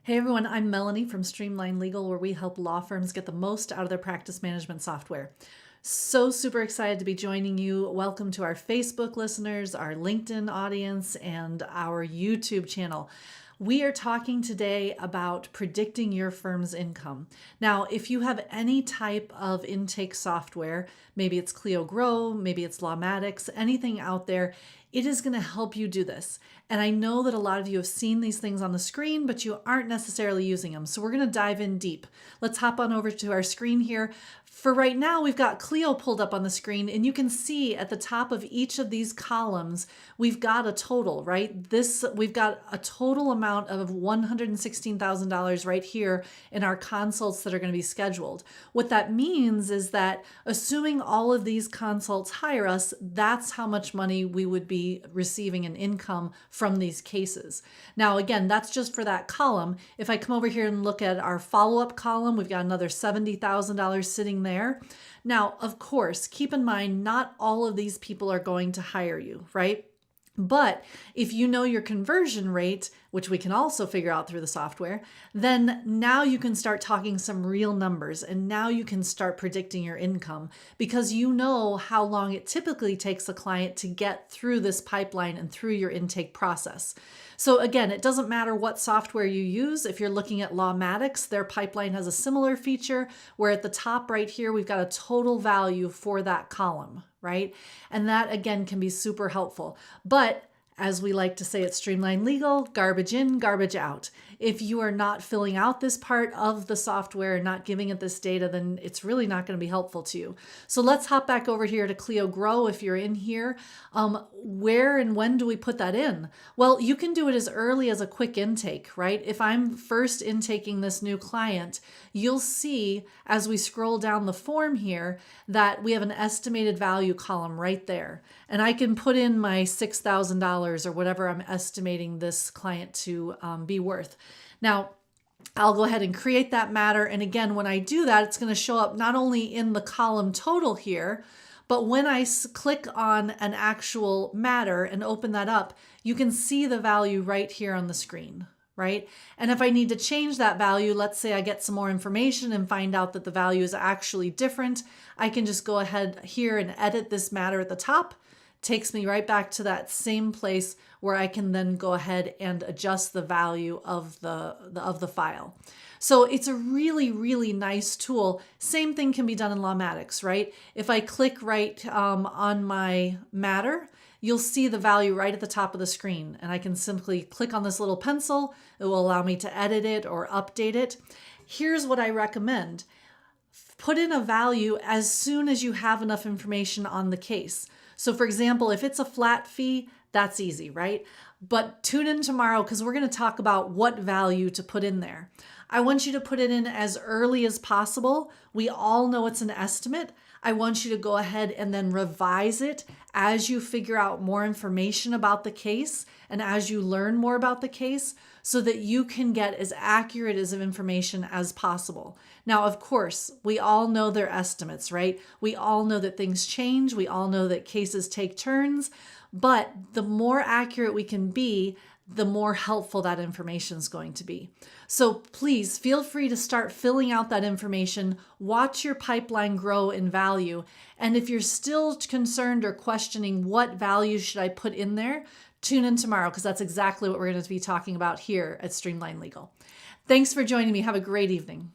Hey everyone, I'm Melanie from Streamlined Legal, where we help law firms get the most out of their practice management software. So super excited to be joining you. Welcome to our Facebook listeners, our LinkedIn audience, and our YouTube channel. We are talking today about predicting your firm's income. Now, if you have any type of intake software, maybe it's Clio Grow, maybe it's Lawmatics, anything out there, it is going to help you do this. And I know that a lot of you have seen these things on the screen, but you aren't necessarily using them. So we're going to dive in deep. Let's hop on over to our screen here. For right now, we've got Clio pulled up on the screen, and you can see at the top of each of these columns, we've got a total, right? We've got a total amount of $116,000 right here in our consults that are going to be scheduled. What that means is that assuming all of these consults hire us, that's how much money we would be receiving in income from these cases. Now, again, that's just for that column. If I come over here and look at our follow-up column, we've got another $70,000 sitting there. Now, of course, keep in mind, not all of these people are going to hire you, right? But if you know your conversion rate, which we can also figure out through the software, then now you can start talking some real numbers, and now you can start predicting your income because you know how long it typically takes a client to get through this pipeline and through your intake process. So again, it doesn't matter what software you use. If you're looking at Lawmatics, their pipeline has a similar feature where at the top right here, we've got a total value for that column, right? And that again can be super helpful. But as we like to say at Streamlined Legal, garbage in, garbage out. If you are not filling out this part of the software and not giving it this data, then it's really not going to be helpful to you. So let's hop back over here to Clio Grow if you're in here. Where and when do we put that in? Well, you can do it as early as a quick intake, right? If I'm first intaking this new client, you'll see as we scroll down the form here that we have an estimated value column right there. And I can put in my $6,000 or whatever I'm estimating this client to be worth. Now, I'll go ahead and create that matter. And again, when I do that, it's going to show up not only in the column total here, but when I click on an actual matter and open that up, you can see the value right here on the screen, right? And if I need to change that value, let's say I get some more information and find out that the value is actually different, I can just go ahead here and edit this matter at the top. Takes me right back to that same place where I can then go ahead and adjust the value of the file. So it's a really, really nice tool. Same thing can be done in Lawmatics, right? If I click right on my matter, you'll see the value right at the top of the screen. And I can simply click on this little pencil. It will allow me to edit it or update it. Here's what I recommend. Put in a value as soon as you have enough information on the case. So for example, if it's a flat fee, that's easy, right? But tune in tomorrow because we're going to talk about what value to put in there. I want you to put it in as early as possible. We all know it's an estimate. I want you to go ahead and then revise it as you figure out more information about the case and as you learn more about the case so that you can get as accurate as of information as possible. Now, of course, we all know their estimates, right? We all know that things change. We all know that cases take turns, but the more accurate we can be, the more helpful that information is going to be. So please feel free to start filling out that information, watch your pipeline grow in value. And if you're still concerned or questioning what value should I put in there, tune in tomorrow because that's exactly what we're going to be talking about here at Streamline Legal. Thanks for joining me. Have a great evening.